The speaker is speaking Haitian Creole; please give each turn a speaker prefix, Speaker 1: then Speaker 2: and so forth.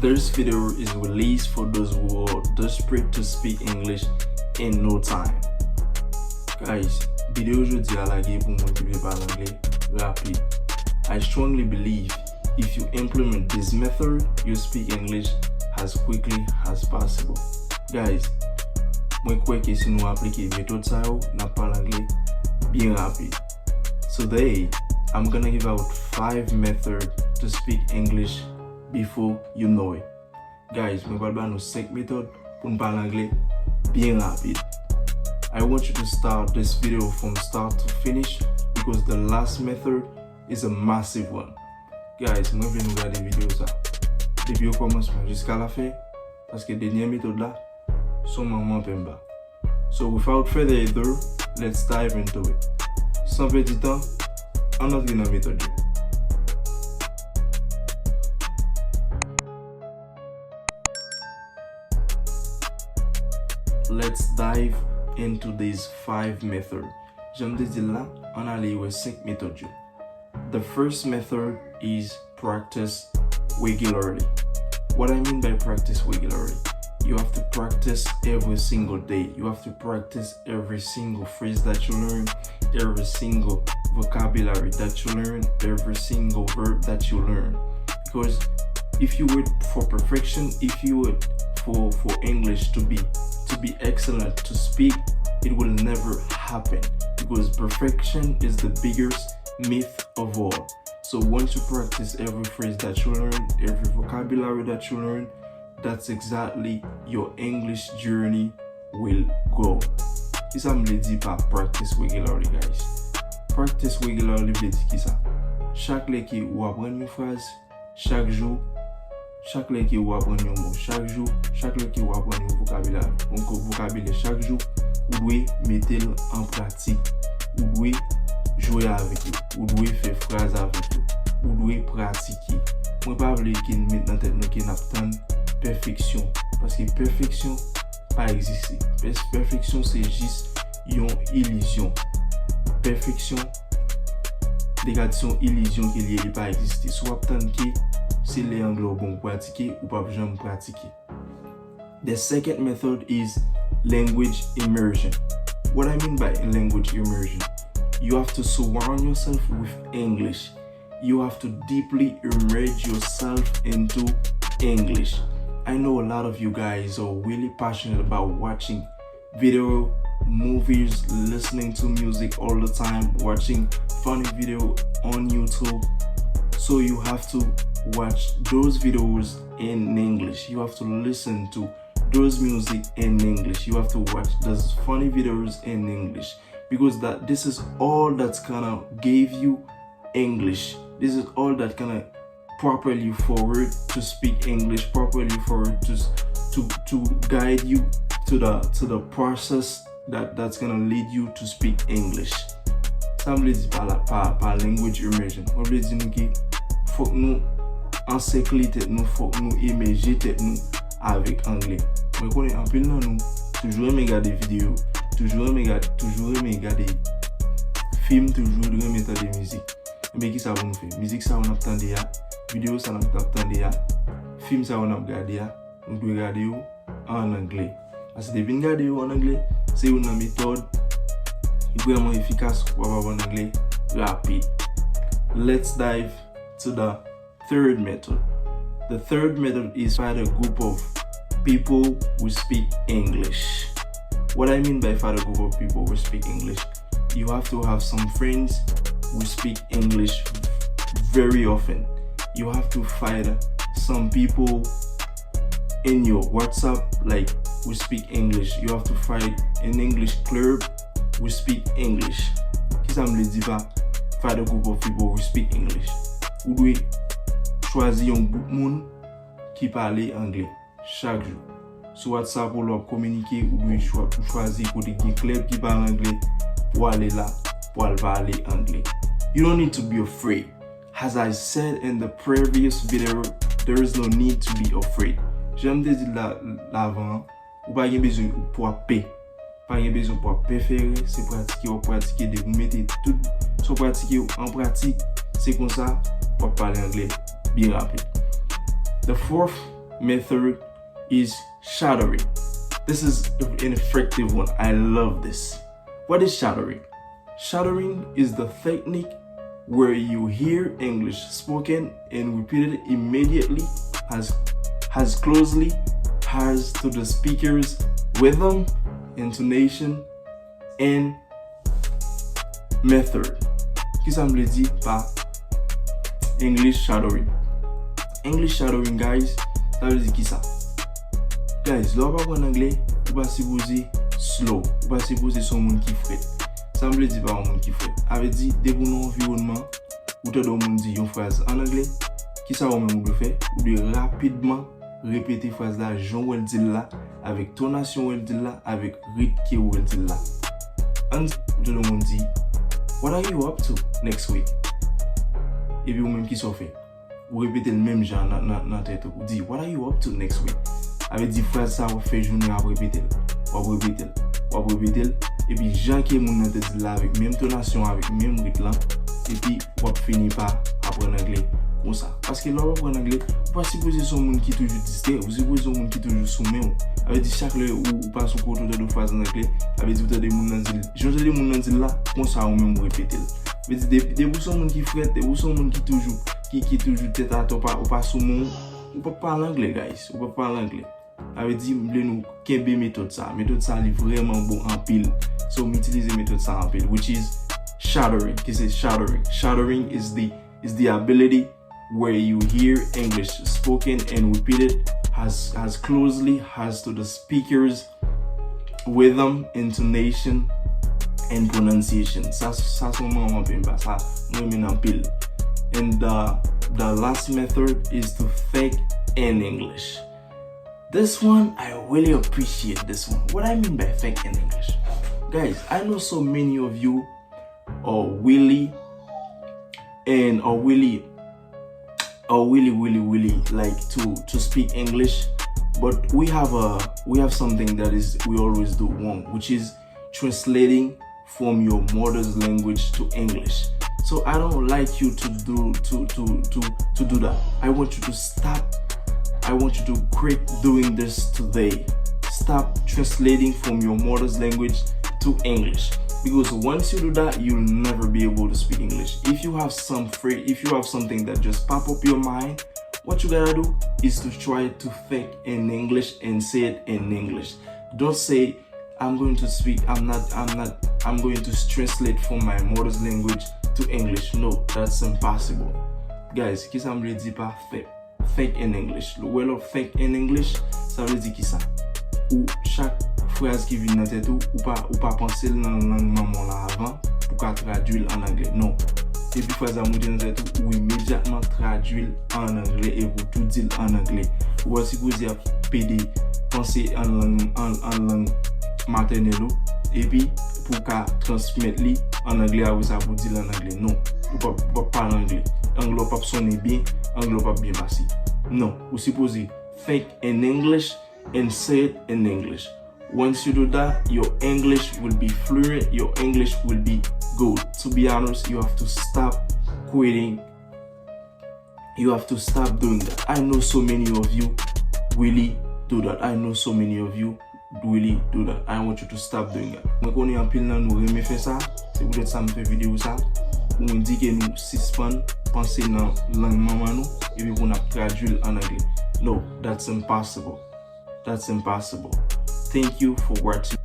Speaker 1: This video is released for those who are desperate to speak English in no time. Guys, vidéo aujourd'hui à la guerre pour moi qui veut parler anglais rapide. I strongly believe if you implement this method, you speak English as quickly as possible. Guys, moi crois que si nous appliquons méthode ça, n'a parle anglais bien rapide. Today, I'm gonna give out 5 methods to speak English before you know it. Guys, je vais vous 5 méthodes pour parler anglais bien rapide. I want you to start this video from start to finish because the last method is a massive one. Guys, moi je vais nous regarder vidéo ça. Depuis le commencement jusqu'à la fin parce que dernière méthode là sont vraiment pemba. So without further ado, let's dive into it. Sans perdre de temps, on entre dans la méthode. Let's dive into these 5 methods. J'aime dire là, on a les 5 méthodes. The first method is practice regularly. What I mean by practice regularly, you have to practice every single day. You have to practice every single phrase that you learn, every single vocabulary that you learn, every single verb that you learn. Because if you wait for perfection, if you wait for English to be excellent, to speak, it will never happen because perfection is the biggest myth of all. So once you practice every phrase that you learn, every vocabulary that you learn, that's exactly your English journey will go. Qui ça me dit pas practice regularly, guys? Practice regularly veut dire qui ça? Chaque fois que vous apprenez une phrase, chaque jour, chaque fois que vous apprenez un mot, chaque jour, chaque fois que vous apprenez un vocabulaire, chaque jour, vous devez mettre en pratique, vous devez jouer avec eux, vous devez faire phrase avec eux, vous devez pratiquer. Moi pas voulais qu'il mette dans tête nous qu'il n'attend perfection parce que perfection pas exister. Perfection c'est juste une illusion. Perfection dégradation illusion qu'il y a pas exister. Soit attendre que c'est les anglais bon pratiquer ou pas jamais pratiquer. The second method is language immersion. What I mean by language immersion, you have to surround yourself with English. You have to deeply immerse yourself into English. I know a lot of you guys are really passionate about watching video, movies, listening to music all the time, watching funny video on YouTube. So you have to watch those videos in English. You have to listen to those music in English. You have to watch those funny videos in English because this is all that's gonna give you English. This is all that gonna propel you forward to speak English, properly forward to guide you to the process that's gonna lead you to speak English. Ça me dit par language immersion. On veut dire que faut que nous encercler tête nous, faut que nous immerger tête nous avec anglais. Mais connais en pile dans nous toujours aimer regarder vidéos, toujours aimer regarder films, toujours aimer entendre musique. Mais qui ça va nous faire? Musique ça on entend déjà, vidéo ça on entend déjà, film ça on a regardé, on doit regarder en anglais. Parce que depuis regarder en anglais, c'est une méthode vraiment efficace pour avoir en anglais rapide. Let's dive to the third method. The third method is find a group of people who speak English. What I mean by find a group of people who speak English, you have to have some friends who speak English very often. You have to find some people in your WhatsApp like who speak English. You have to find an English club who speak English. Qui ça me dit pas find a group of people who speak English. Vous devez choisir un groupe monde qui parle anglais chaque jour. Sur WhatsApp pour leur communiquer, vous devez choisir pour des clubs qui parlent anglais pour aller là pour parler anglais. You don't need to be afraid. As I said in the previous video, there is no need to be afraid. J'aime dire l'avant, ou pas besoin pour paix. Pas besoin pour préférer, c'est pratiquer de vous mettez tout soit pratiquer en pratique, c'est comme ça pour parler anglais bien rapide. The fourth method is shattering. This is an effective one. I love this. What is shattering? Shattering is the technique where you hear English spoken and repeated immediately as closely as to the speaker's rhythm, intonation, and method. Qui ça me dit par English shattering? English shattering, guys, ça veut dire qui ça? Guys, là, pas en anglais, ou pas supposé slow, ou pas supposé son monde qui fret. Ça me dit pas un monde qui fret. Avait dit, dès que nous environnement, ou te donne dit une phrase en anglais, qui ça ou même ou de faire, ou de rapidement répéter phrase là, Jean ou elle dit là, avec tonation ou elle dit là, avec rythme qui ou elle dit là. And ou te donne dit, what are you up to next week? Et puis ou même qui s'en fait, ou répéter le même genre dans tête ou dit, what are you up to next week? Avec 10 phrases ça ou fait journée à répéter, et puis Jean qui est mon dans tête là avec même tonation, avec même rythme là, et puis on finit par apprendre anglais comme ça. Parce que là on apprend anglais, ou pas supposer son monde qui toujours distrait, ou supposer son monde qui toujours soumet. Avec dit chaque heure ou pas son côté de phrase en anglais, avec dit des monde dans dit, je dis des monde dans dit là comme ça ou même répéter. Mais des boussons monde qui frette, des boussons monde qui toujours tête à toi ou pas sous monde, ou pas parler anglais guys, ou pas parler anglais. Avait dit nous kembe méthode ça est vraiment bon en pile. So m'utiliser méthode ça en pile, which is shattering. This is shattering. Shattering is the ability where you hear English spoken and repeated as closely as to the speaker's rhythm, intonation, and pronunciation. Ça son moment pas ça moi en pile. And the last method is to fake in English. This one, I really appreciate this one. What I mean by fake in English. Guys, I know so many of you are really like to speak English, but we have something that is we always do wrong, which is translating from your mother's language to English. So I don't like you to do that. I want you to stop. I want you to quit doing this today. Stop translating from your mother's language to English, because once you do that, you'll never be able to speak English. If you have something that just pop up your mind, what you gotta do is to try to think in English and say it in English. Don't say I'm going to translate from my mother's language to English. No, that's impossible. Guys, qui ça me dit pas think in English. Le well of think in English, ça veut dire qui ça? Ou chaque phrase qui vient dans tête ou pas penser dans langue maman là avant pour qu'à traduire en anglais. Non. Et puis phrase à monter dans tête ou immédiatement traduire en anglais et vous tout dire en anglais. Ou aussi vous y PD penser en langue maternelle et puis pour qu'à transmettre li en anglais à vous ça vous dire en anglais. Non. Ou pas parler anglais. Anglais pas sonner bien, anglais pas bien passé. Non, vous supposez think in English and say it in English. Once you do that, your English will be fluent, your English will be good. To be honest, you have to stop quitting. You have to stop doing that. I know so many of you really do that. I want you to stop doing that. Moi qu'on est en pile là, nous remet faire ça. C'est peut-être ça me fait vidéo ça. On dit que nous suspend penser dans langue maman nous et puis on a traduit en anglais. No, that's impossible. Thank you for watching.